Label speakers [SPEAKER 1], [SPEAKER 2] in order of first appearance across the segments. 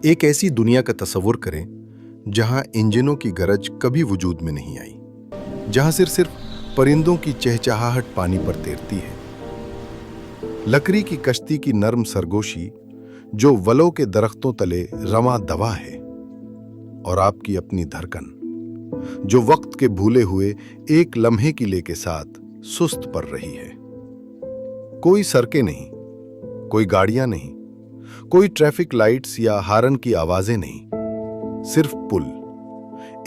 [SPEAKER 1] एक ऐसी दुनिया का तसव्वुर करें जहां इंजनों की गरज कभी वजूद में नहीं आई, जहां सिर्फ परिंदों की चहचहाहट पानी पर तैरती है। लकड़ी की कश्ती की नर्म सरगोशी जो वलों के दरख्तों तले रवां दवा है, और आपकी अपनी धड़कन जो वक्त के भूले हुए एक लम्हे की ले के साथ सुस्त पर रही है। कोई सड़कें नहीं, कोई गाड़ियां नहीं, कोई ट्रैफिक लाइट्स या हारन की आवाजें नहीं, सिर्फ पुल,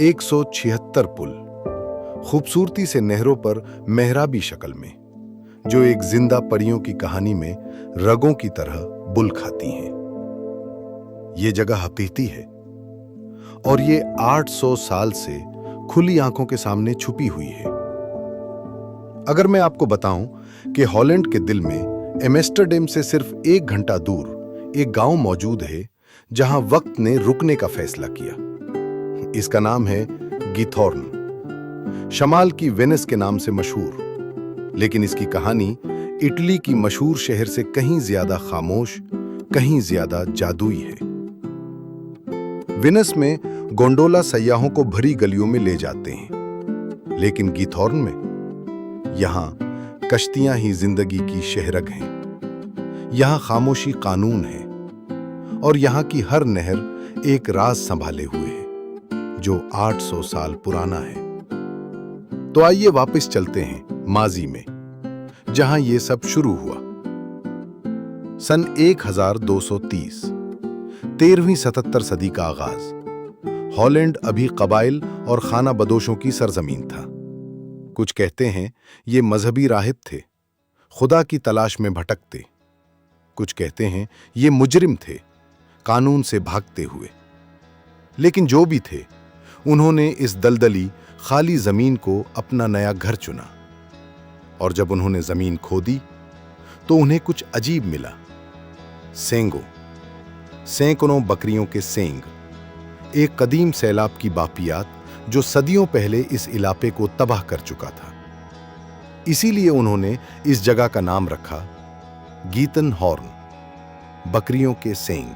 [SPEAKER 1] 176 पुल, खूबसूरती से नहरों पर मेहराबी शक्ल में, जो एक जिंदा परियों की कहानी में रगों की तरह बुल खाती हैं। ये जगह हकीकती है और ये 800 साल से खुली आंखों के सामने छुपी हुई है। अगर मैं आपको बताऊं कि हॉलैंड के दिल में एम्स्टर्डम से सिर्फ 1 घंटा दूर एक गांव मौजूद है जहां वक्त ने रुकने का फैसला किया। इसका नाम है गीथॉर्न, शमाल की वेनिस के नाम से मशहूर, लेकिन इसकी कहानी इटली की मशहूर शहर से कहीं ज्यादा खामोश, कहीं ज्यादा जादुई है। वेनिस में गोंडोला सयाहों को भरी गलियों में ले जाते हैं, लेकिन गीथॉर्न में यहां कश्तियां ही जिंदगी की शहरग हैं। यहां खामोशी कानून है और यहां की हर नहर एक राज संभाले हुए है जो 800 साल पुराना है। तो आइए वापस चलते हैं माजी में, जहां यह सब शुरू हुआ। सन 1230, 13वीं 77 सदी का आगाज। हॉलैंड अभी कबाइल और खाना बदोशों की सरजमीन था। कुछ कहते हैं ये मजहबी राहिब थे, खुदा की तलाश में भटकते। कुछ कहते हैं ये मुजरिम थे, कानून से भागते हुए। लेकिन जो भी थे, उन्होंने इस दलदली खाली जमीन को अपना नया घर चुना। और जब उन्होंने जमीन खोदी तो उन्हें कुछ अजीब मिला। सेंगो, सैकड़ों बकरियों के सेंग, एक कदीम सैलाब की बापियात जो सदियों पहले इस इलाके को तबाह कर चुका था। इसीलिए उन्होंने इस जगह का नाम रखा गीतन हॉर्न, बकरियों के सेंग।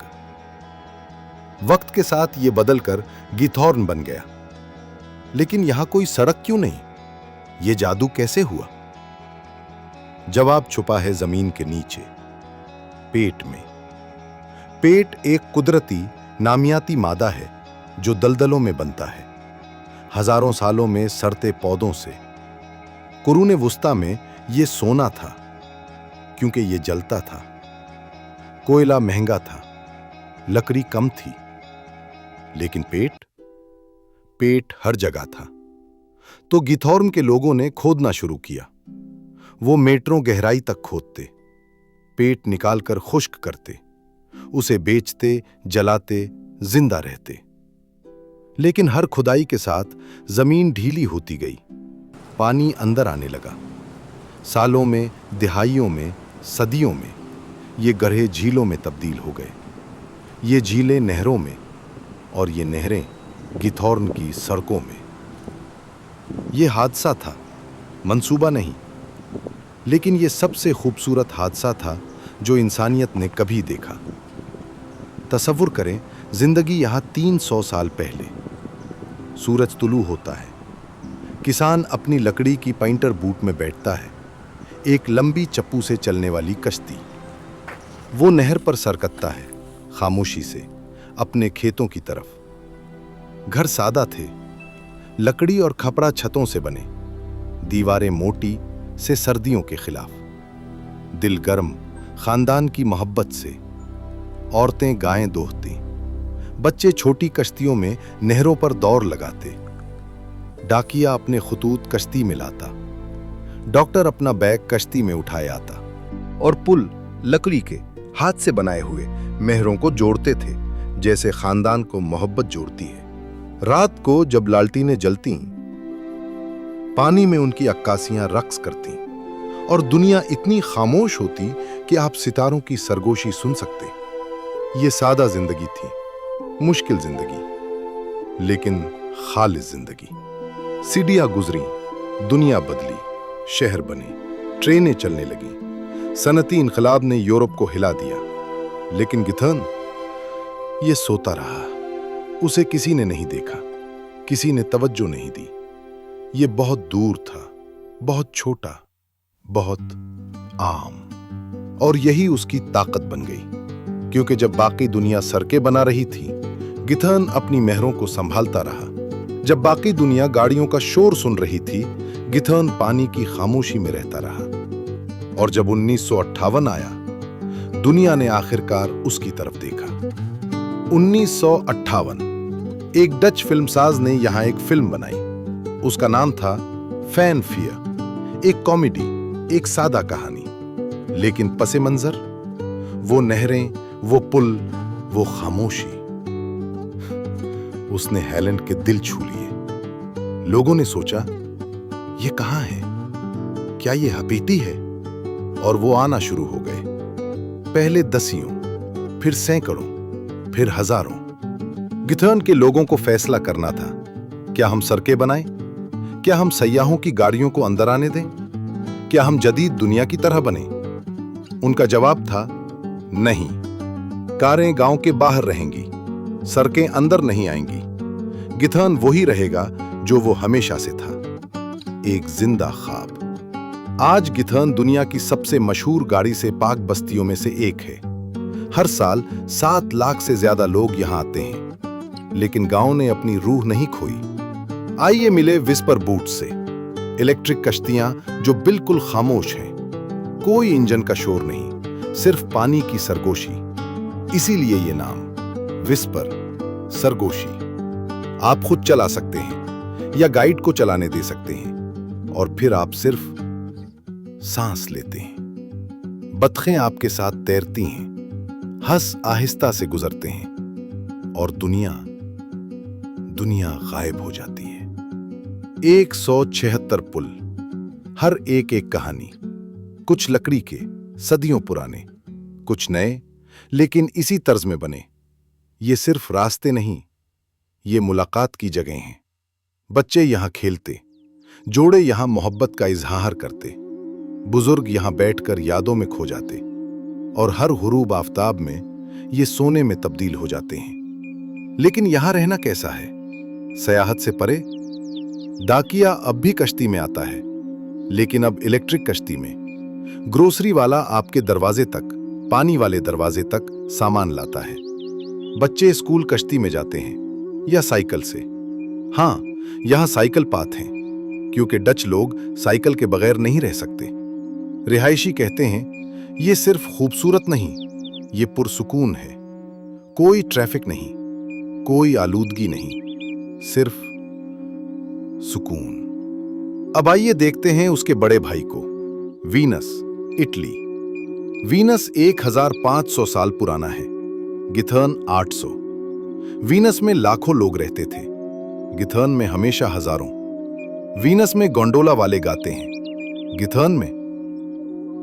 [SPEAKER 1] वक्त के साथ यह बदलकर गीथॉर्न बन गया। लेकिन यहां कोई सड़क क्यों नहीं? यह जादू कैसे हुआ? जवाब छुपा है जमीन के नीचे, पेट में। पेट एक कुदरती नामियाती मादा है जो दलदलों में बनता है, हजारों सालों में सड़ते पौधों से। कुरूने वुस्ता में यह सोना था क्योंकि यह जलता था। कोयला महंगा था, लकड़ी कम थी, लेकिन पेट हर जगह था। तो गीथॉर्न के लोगों ने खोदना शुरू किया। वो मीटरों गहराई तक खोदते, पेट निकालकर खुश्क करते, उसे बेचते, जलाते, जिंदा रहते। लेकिन हर खुदाई के साथ जमीन ढीली होती गई, पानी अंदर आने लगा। सालों में, दिहाइयों में, सदियों में ये गड्ढे झीलों में तब्दील हो गए, ये झीलें नहरों में, और ये नहरें गीथॉर्न की सड़कों में। ये हादसा था, मंसूबा नहीं, लेकिन ये सबसे खूबसूरत हादसा था जो इंसानियत ने कभी देखा। तसव्वुर करें, जिंदगी यहां 300 साल पहले। सूरज तुलू होता है, किसान अपनी लकड़ी की पैंटर बूट में बैठता है, एक लंबी चप्पू से चलने वाली कश्ती। वो नहर पर सरकता है, खामोशी से, अपने खेतों की तरफ। घर सादा थे, लकड़ी और खपड़ा छतों से बने, दीवारें मोटी से सर्दियों के खिलाफ, दिल गर्म खानदान की मोहब्बत से। औरतें गायें दोहती, बच्चे छोटी कश्तियों में नहरों पर दौड़ लगाते, डाकिया अपने खतूत कश्ती में लाता, डॉक्टर अपना बैग कश्ती में उठाए आता, और पुल लकड़ी के हाथ से बनाए हुए मेहरों को जोड़ते थे जैसे खानदान को मोहब्बत जोड़ती है। रात को जब लालटीनें जलती, पानी में उनकी अक्कासियां रक्स करती और दुनिया इतनी खामोश होती कि आप सितारों की सरगोशी सुन सकते। ये सादा जिंदगी थी, मुश्किल जिंदगी, लेकिन खालिस जिंदगी। सीढ़ियां गुजरी, दुनिया बदली, शहर बने, ट्रेनें चलने लगी, सनती इनकलाब ने यूरोप को हिला दिया। लेकिन गीथॉर्न, ये सोता रहा। उसे किसी ने नहीं देखा, किसी ने तवज्जो नहीं दी। ये बहुत दूर था, बहुत छोटा, बहुत आम। और यही उसकी ताकत बन गई, क्योंकि जब बाकी दुनिया सड़कें बना रही थी, गिथर्न अपनी मेहरों को संभालता रहा। जब बाकी दुनिया गाड़ियों का शोर सुन रही थी, गिथर्न पानी की खामोशी में रहता रहा। और जब 1958 आया, दुनिया ने आखिरकार उसकी तरफ देखा। 1958 एक डच फिल्मसाज ने यहां एक फिल्म बनाई। उसका नाम था फैन फियर। एक कॉमेडी, एक सादा कहानी, लेकिन पसे मंजर वो नहरें, वो पुल, वो खामोशी। उसने हैलैंड के दिल छू लिए। लोगों ने सोचा, ये कहां है? क्या ये हकीकी है? और वो आना शुरू हो गए। पहले दसियों, फिर सैकड़ों, फिर हजारों। गिथर्न के लोगों को फैसला करना था, क्या हम सड़कें बनाएं? क्या हम सयाहों की गाड़ियों को अंदर आने दें? क्या हम जदीद दुनिया की तरह बने? उनका जवाब था, नहीं। कारें गांव के बाहर रहेंगी, सड़कें अंदर नहीं आएंगी। गिथर्न वही रहेगा जो वो हमेशा से था, एक जिंदा ख्वाब। आज गिथर्न दुनिया की सबसे मशहूर गाड़ी से पाक बस्तियों में से एक है। हर साल 7 लाख से ज्यादा लोग यहां आते हैं, लेकिन गांव ने अपनी रूह नहीं खोई। आइए मिले विस्पर बूट से, इलेक्ट्रिक कश्तियां जो बिल्कुल खामोश हैं। कोई इंजन का शोर नहीं, सिर्फ पानी की सरगोशी। इसीलिए ये नाम, विस्पर, सरगोशी। आप खुद चला सकते हैं या गाइड को चलाने दे सकते हैं, और फिर आप सिर्फ सांस लेते हैं। बतखें आपके साथ तैरती हैं, हंस आहिस्ता से गुजरते हैं, और दुनिया गायब हो जाती है। 176 पुल, हर एक कहानी। कुछ लकड़ी के, सदियों पुराने, कुछ नए, लेकिन इसी तर्ज में बने। ये सिर्फ रास्ते नहीं, ये मुलाकात की जगह हैं। बच्चे यहां खेलते, जोड़े यहां मोहब्बत का इजहार करते, बुजुर्ग यहां बैठकर यादों में खो जाते, और हर हुरूब आफताब में ये सोने में तब्दील हो जाते हैं। लेकिन यहां रहना कैसा है? सयाहत से परे? डाकिया अब भी कश्ती में आता है, लेकिन अब इलेक्ट्रिक कश्ती में। ग्रोसरी वाला आपके दरवाजे तक, पानी वाले दरवाजे तक सामान लाता है। बच्चे स्कूल कश्ती में जाते हैं या साइकिल से। हां, यहां साइकिल पाथ हैं, क्योंकि डच लोग साइकिल के बगैर नहीं रह सकते। रिहायशी कहते हैं, ये सिर्फ खूबसूरत नहीं, ये पुरसुकून है। कोई ट्रैफिक नहीं, कोई आलूदगी नहीं, सिर्फ सुकून। अब आइए देखते हैं उसके बड़े भाई को, वीनस, इटली। वीनस 1500 साल पुराना है, गिथर्न 800। वीनस में लाखों लोग रहते थे, गिथर्न में हमेशा हजारों। वीनस में गोंडोला वाले गाते हैं, गिथर्न में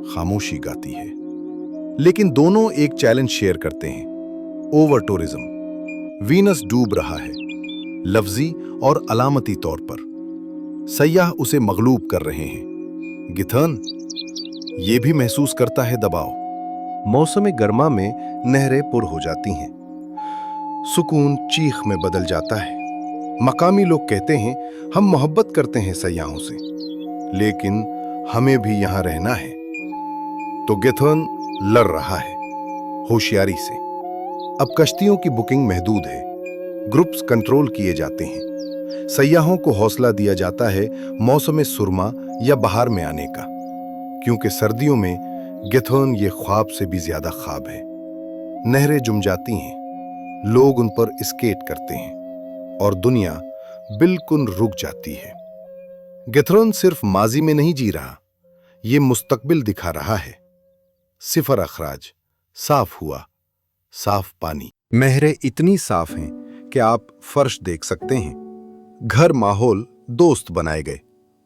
[SPEAKER 1] खामोशी गाती है। लेकिन दोनों एक चैलेंज शेयर करते हैं, ओवर टूरिज्म। वीनस डूब रहा है, लफ्जी और अलामती तौर पर। सयाह उसे मगलूब कर रहे हैं। गिथर्न ये भी महसूस करता है दबाव। मौसम गर्मा में नहरें पुर हो जाती हैं, सुकून चीख में बदल जाता है। मकामी लोग कहते हैं, हम मोहब्बत करते हैं सयाहों से, लेकिन हमें भी यहां रहना है। तो गिथर्न लड़ रहा है, होशियारी से। अब कश्तियों की बुकिंग महदूद है, ग्रुप्स कंट्रोल किए जाते हैं। सयाहों को हौसला दिया जाता है मौसम सुरमा या बहार में आने का, क्योंकि सर्दियों में गिथर्न ये ख्वाब से भी ज्यादा ख्वाब है। नहरें जुम जाती हैं, लोग उन पर स्केट करते हैं, और दुनिया बिल्कुल रुक जाती है। गिथर्न सिर्फ माजी में नहीं जी रहा, ये मुस्तकबिल दिखा रहा है। सिफर अखराज, साफ हुआ, साफ पानी। नहरें इतनी साफ हैं कि आप फर्श देख सकते हैं। घर माहौल दोस्त बनाए गए,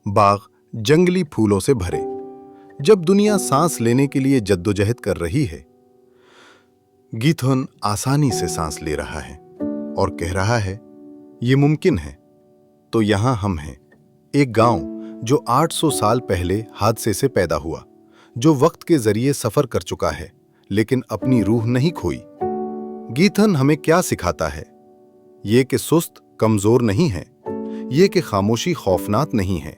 [SPEAKER 1] बाग जंगली फूलों से भरे। जब दुनिया सांस लेने के लिए जद्दोजहद कर रही है, गिथर्न आसानी से सांस ले रहा है और कह रहा है, ये मुमकिन है। तो यहां हम हैं, एक गांव जो 800 साल पहले हादसे से पैदा हुआ, जो वक्त के जरिए सफर कर चुका है, लेकिन अपनी रूह नहीं खोई। गीथन हमें क्या सिखाता है? ये कि सुस्त कमजोर नहीं है, ये कि खामोशी खौफनाक नहीं है,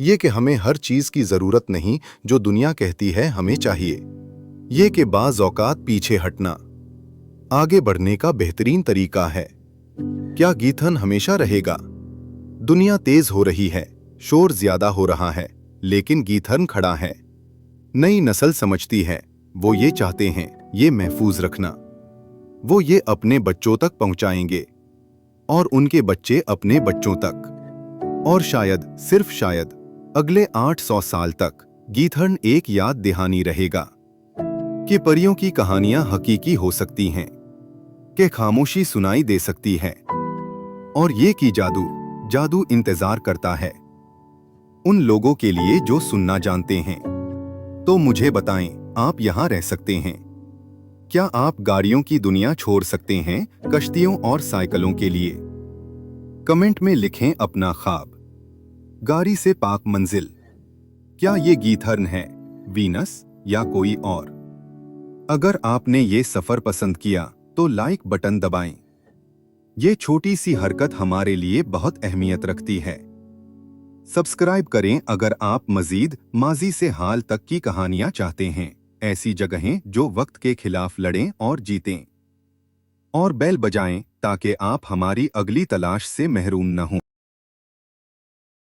[SPEAKER 1] ये कि हमें हर चीज की जरूरत नहीं जो दुनिया कहती है हमें चाहिए, ये कि बाज़ औकात पीछे हटना आगे बढ़ने का बेहतरीन तरीका है। क्या गीथन हमेशा रहेगा? दुनिया तेज हो रही है, शोर ज्यादा हो रहा है, लेकिन गीथन खड़ा है। नई नस्ल समझती है, वो ये चाहते हैं ये महफूज रखना। वो ये अपने बच्चों तक पहुंचाएंगे और उनके बच्चे अपने बच्चों तक। और शायद, सिर्फ शायद, अगले 800 साल तक गीथन एक याद दहानी रहेगा कि परियों की कहानियां हकीकी हो सकती हैं, कि खामोशी सुनाई दे सकती है, और ये कि जादू इंतजार करता है उन लोगों के लिए जो सुनना जानते हैं। तो मुझे बताएं, आप यहां रह सकते हैं? क्या आप गाड़ियों की दुनिया छोड़ सकते हैं कश्तियों और साइकिलों के लिए? कमेंट में लिखें अपना ख्वाब। गाड़ी से पाक मंजिल। क्या ये गीथर्न है, वीनस या कोई और? अगर आपने ये सफर पसंद किया तो लाइक बटन दबाएं। ये छोटी सी हरकत हमारे लिए बहुत अहमियत रखती है। सब्सक्राइब करें अगर आप मजीद माजी से हाल तक की कहानियां चाहते हैं, ऐसी जगहें जो वक्त के खिलाफ लड़ें और जीतें। और बेल बजाएं ताकि आप हमारी अगली तलाश से महरूम न हों।